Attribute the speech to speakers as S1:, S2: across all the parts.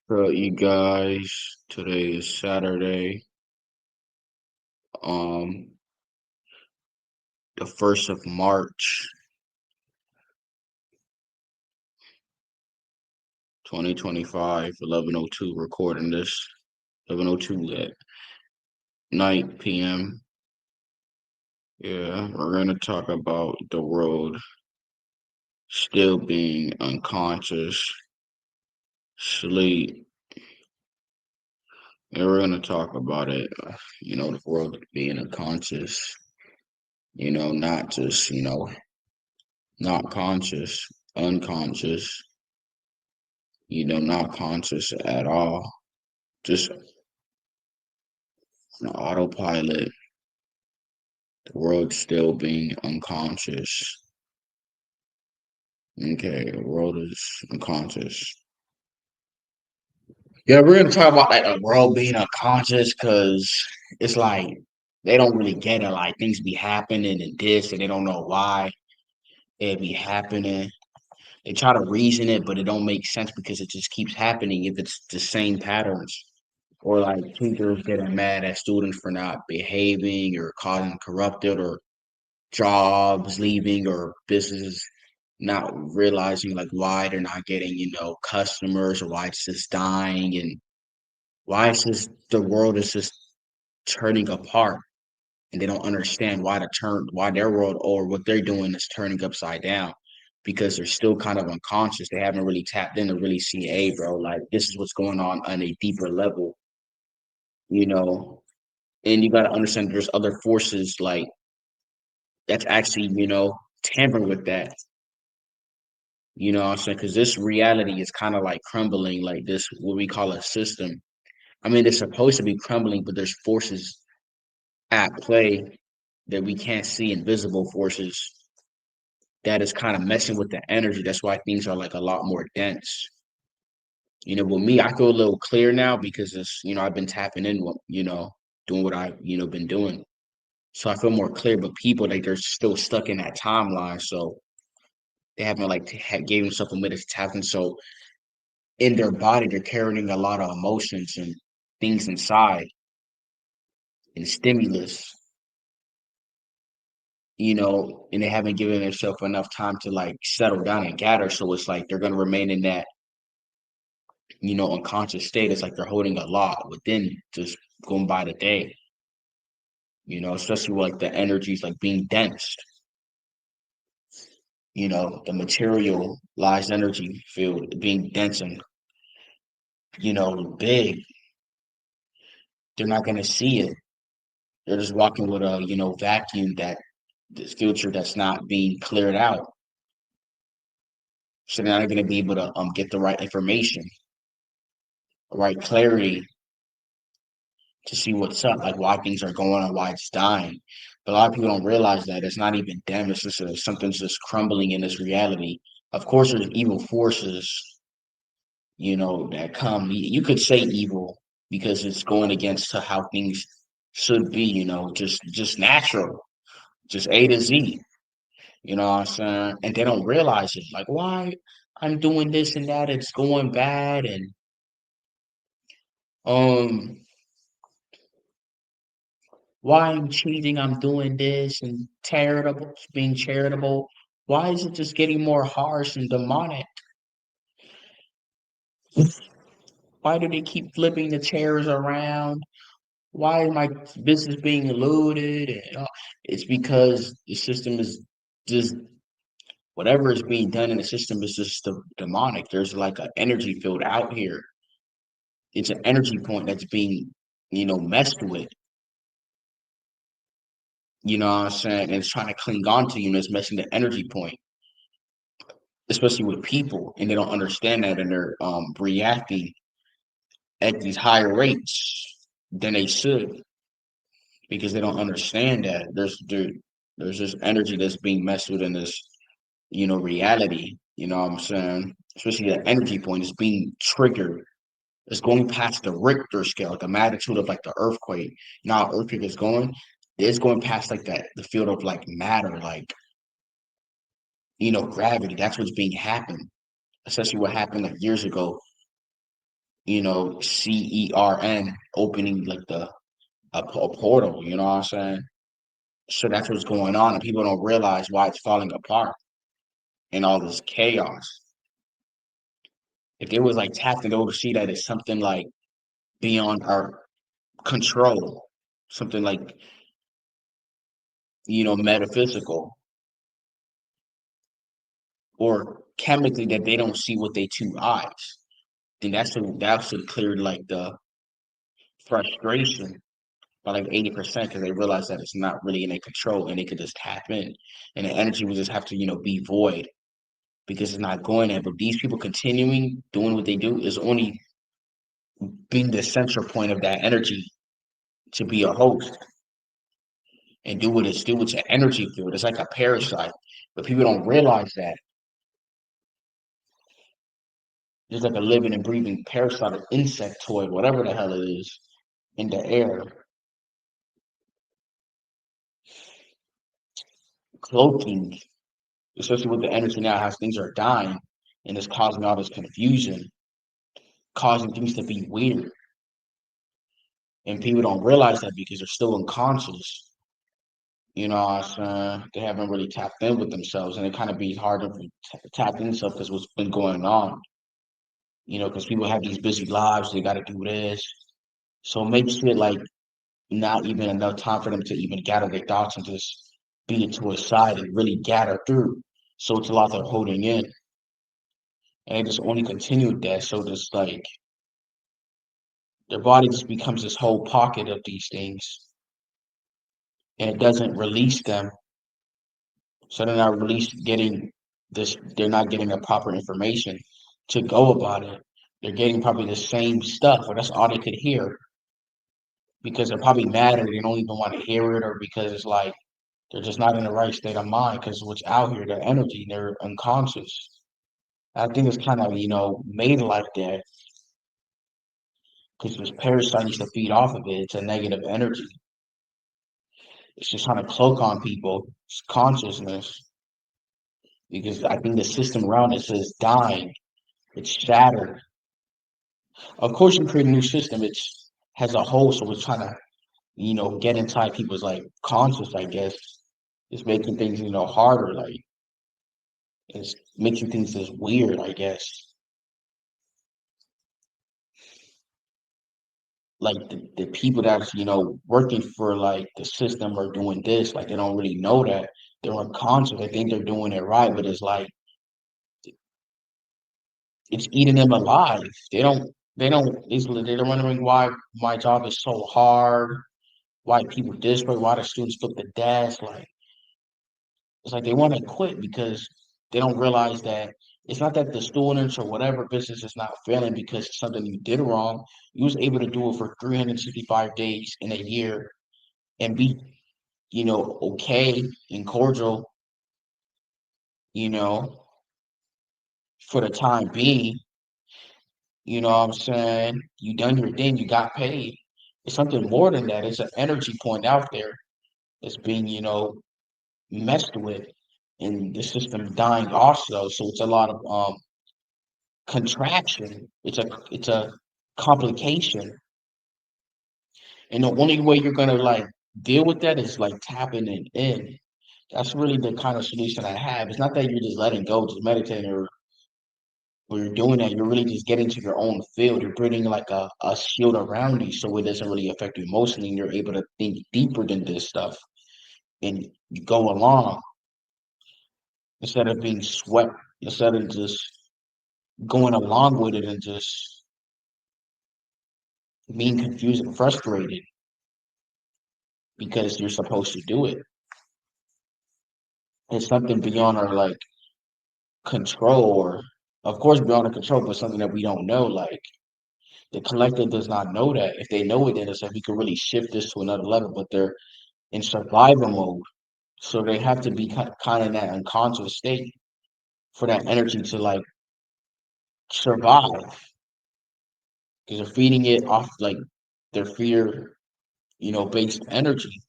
S1: So you guys, today is Saturday, um, the 1st of March, 2025, 11:02, recording this, 11:02 at night PM. Yeah, we're gonna talk about the world still being unconscious, sleep, and we're gonna talk about it, the world being unconscious, not just, not conscious, unconscious, not conscious at all, just an autopilot, the world still being unconscious. Okay, the world is unconscious. Yeah, we're gonna talk about like the world being unconscious because it's like they don't really get it. Like things be happening and this, and they don't know why it be happening. They try to reason it, but it don't make sense because it just keeps happening if it's the same patterns. Or like teachers getting mad at students for not behaving or causing corrupted or jobs leaving or businesses not realizing like why they're not getting, customers or why it's just dying and why it's just the world is just turning apart and they don't understand why their world or what they're doing is turning upside down because they're still kind of unconscious. They haven't really tapped in to really see, hey, bro, like this is what's going on a deeper level, you know. And you got to understand there's other forces like that's actually, tampering with that. You know what I'm saying? Because this reality is kind of like crumbling, like this, what we call a system. I mean, it's supposed to be crumbling, but there's forces at play that we can't see, invisible forces that is kind of messing with the energy. That's why things are like a lot more dense. With me, I feel a little clear now because I've been tapping in, doing what I've been doing. So I feel more clear, but people, like, they're still stuck in that timeline. So they haven't, like, gave themselves a minute to tap in. So in their body, they're carrying a lot of emotions and things inside and stimulus, and they haven't given themselves enough time to like settle down and gather. So it's like they're gonna remain in that, unconscious state. It's like they're holding a lot within just going by the day, especially with like the energies like being dense, the materialized energy field being dense and, big. They're not gonna see it. They're just walking with a, vacuum that this future that's not being cleared out. So they're not going to be able to get the right information, right clarity to see what's up, like why things are going on, why it's dying. But a lot of people don't realize that it's not even them. It's just something's just crumbling in this reality. Of course, there's evil forces, that come. You could say evil because it's going against to how things should be. Just natural, just A to Z. You know what I'm saying? And they don't realize it. Like, why I'm doing this and that, it's going bad. And um, why I'm cheating, I'm doing this and charitable, being charitable. Why is it just getting more harsh and demonic? Why do they keep flipping the chairs around? Why is my business being looted? And, it's because the system is just whatever is being done in the system is just demonic. There's like an energy field out here. It's an energy point that's being, messed with. You know what I'm saying? And it's trying to cling on to you, and it's messing the energy point, especially with people, and they don't understand that, and they're reacting at these higher rates than they should because they don't understand that there's this energy that's being messed with in this, reality. You know what I'm saying? Especially the energy point is being triggered. It's going past the Richter scale, like the magnitude of like the earthquake. You know how earthquake is going? It's going past like that, the field of like matter, like, gravity. That's what's being happened. Especially what happened like years ago CERN opening like a portal, you know what I'm saying? So that's what's going on, and people don't realize why it's falling apart and all this chaos. If they was like tapped into to see that it's something like beyond our control, something like metaphysical or chemically that they don't see with their two eyes, then that should clear like the frustration by like 80% because they realize that it's not really in their control and they could just tap in, and the energy will just have to be void because it's not going there. But these people continuing doing what they do is only being the central point of that energy to be a host and do what it's do with your energy field. It's like a parasite, but people don't realize that there's like a living and breathing parasite, or insectoid, whatever the hell it is, in the air, cloaking, especially with the energy now, how things are dying, and it's causing all this confusion, causing things to be weird. And people don't realize that because they're still unconscious. What I'm saying? They haven't really tapped in with themselves, and it kind of be hard to tap into stuff because what's been going on. Because people have these busy lives, they got to do this. So it makes it like not even enough time for them to even gather their thoughts and just be it to a side and really gather through. So it's a lot they're holding in. And they just only continue that. So just like their body just becomes this whole pocket of these things and it doesn't release them. So they're not released getting this, they're not getting the proper information to go about it. They're getting probably the same stuff, or that's all they could hear because they're probably mad or they don't even want to hear it, or because it's like they're just not in the right state of mind because what's out here, their energy, they're unconscious. I think it's kind of, made like that because this parasite needs to feed off of it. It's a negative energy. It's just trying to cloak on people's consciousness because I think the system around it says dying. It's shattered. Of course, you create a new system. It's has a hole, so it's trying to, get inside people's like conscious. I guess it's making things, harder. Like it's making things just weird. I guess like the people that's working for like the system are doing this. Like they don't really know that they're unconscious. They think they're doing it right, but it's like it's eating them alive. They're wondering why my job is so hard, why people this way, why the students flip the desk. Like it's like they want to quit because they don't realize that it's not that the students or whatever business is not failing because it's something you did wrong. You was able to do it for 365 days in a year and be, okay and cordial, you know, for the time being. You know what I'm saying? You done your thing, you got paid. It's something more than that. It's an energy point out there that's being, messed with and the system dying also. So it's a lot of contraction. It's a complication. And the only way you're gonna like deal with that is like tapping it in. That's really the kind of solution I have. It's not that you're just letting go, just meditating or you're doing that, you're really just getting to your own field. You're building like a shield around you so it doesn't really affect you emotionally and you're able to think deeper than this stuff and go along instead of being swept, instead of just going along with it and just being confused and frustrated because you're supposed to do it. It's something beyond our like control or of course beyond our control, but something that we don't know. Like the collective does not know that. If they know it, then it's like we can really shift this to another level, but they're in survival mode. So they have to be kind of in that unconscious state for that energy to like survive because they're feeding it off like their fear, based energy.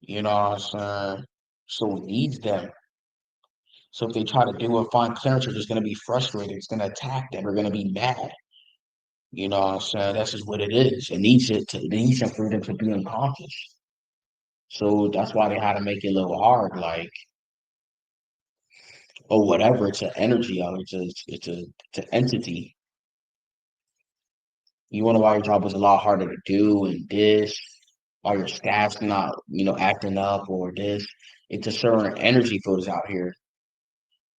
S1: You know what I'm saying? So it needs them. So if they try to do a find clearance, they're just gonna be frustrated. It's gonna attack them. They're gonna be mad. You know what I'm saying? That's just what it is. It needs it for them to be unconscious. So that's why they had to make it a little hard, like, or whatever. It's an energy out. It's an entity. You wonder why your job was a lot harder to do and this, why your staff's not, acting up or this. It's a certain energy field is out here.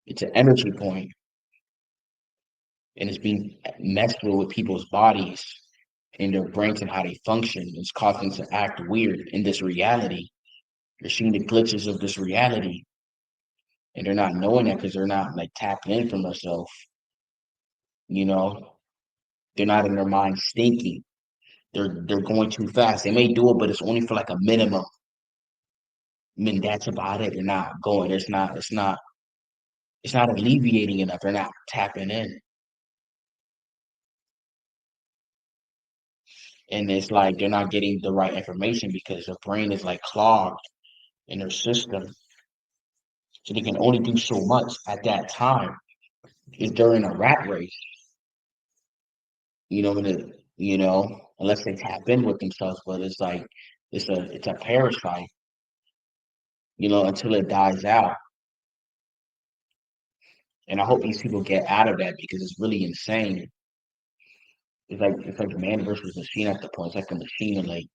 S1: It's an energy point, and it's being messed with people's bodies and their brains and how they function. It's causing them to act weird in this reality. They're seeing the glitches of this reality, and they're not knowing that because they're not like tapping in from themselves. You know, they're not in their minds thinking. They're going too fast. They may do it, but it's only for like a minimum. I mean, that's about it. They're not going. It's not alleviating enough. They're not tapping in. And it's like they're not getting the right information because their brain is like clogged in their system. So they can only do so much at that time. Is during a rat race, unless they tap in with themselves, but it's like it's a parasite, until it dies out. And I hope these people get out of that because it's really insane. It's like man versus machine at the point. It's like a machine and like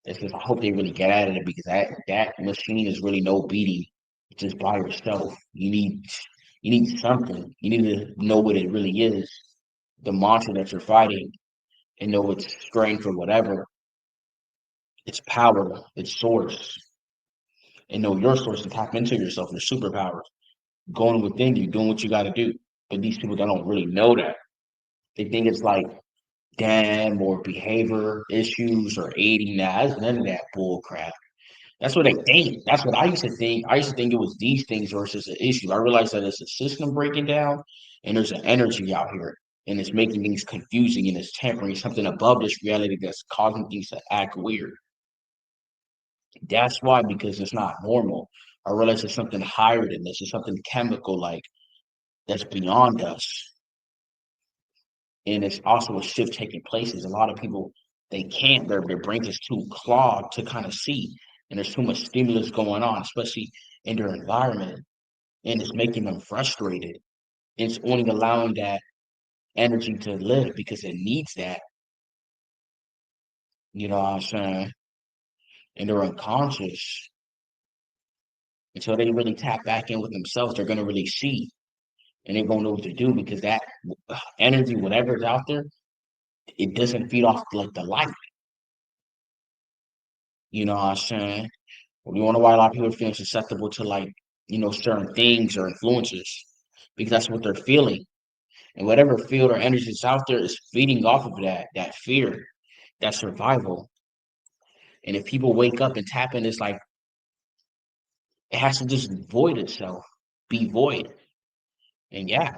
S1: it's just I hope they really get out of it because that machine is really no beating just by yourself. You need something. You need to know what it really is, the monster that you're fighting, and know its strength or whatever, its power, its source, and know your source and tap into yourself, your superpowers, going within you, doing what you got to do. But these people don't really know that. They think it's like damn or behavior issues or aiding that. It's none of that bull crap. That's what they think. That's what I used to think. I used to think it was these things versus the issue. I realized that it's a system breaking down and there's an energy out here and it's making things confusing and it's tempering something above this reality that's causing things to act weird. That's why, because it's not normal. I realize it's something higher than this. It's something chemical like that's beyond us. And it's also a shift taking place. Is a lot of people they can't, their brains is too clogged to kind of see. And there's too much stimulus going on, especially in their environment. And it's making them frustrated. It's only allowing that energy to live because it needs that. You know what I'm saying? And they're unconscious. Until they really tap back in with themselves, they're gonna really see and they're gonna know what to do because that energy, whatever's out there, it doesn't feed off like the light. You know what I'm saying? You wonder why a lot of people are feeling susceptible to like, certain things or influences because that's what they're feeling. And whatever field or energy is out there is feeding off of that fear, that survival. And if people wake up and tap in, it's like it has to just void itself, be void. And yeah.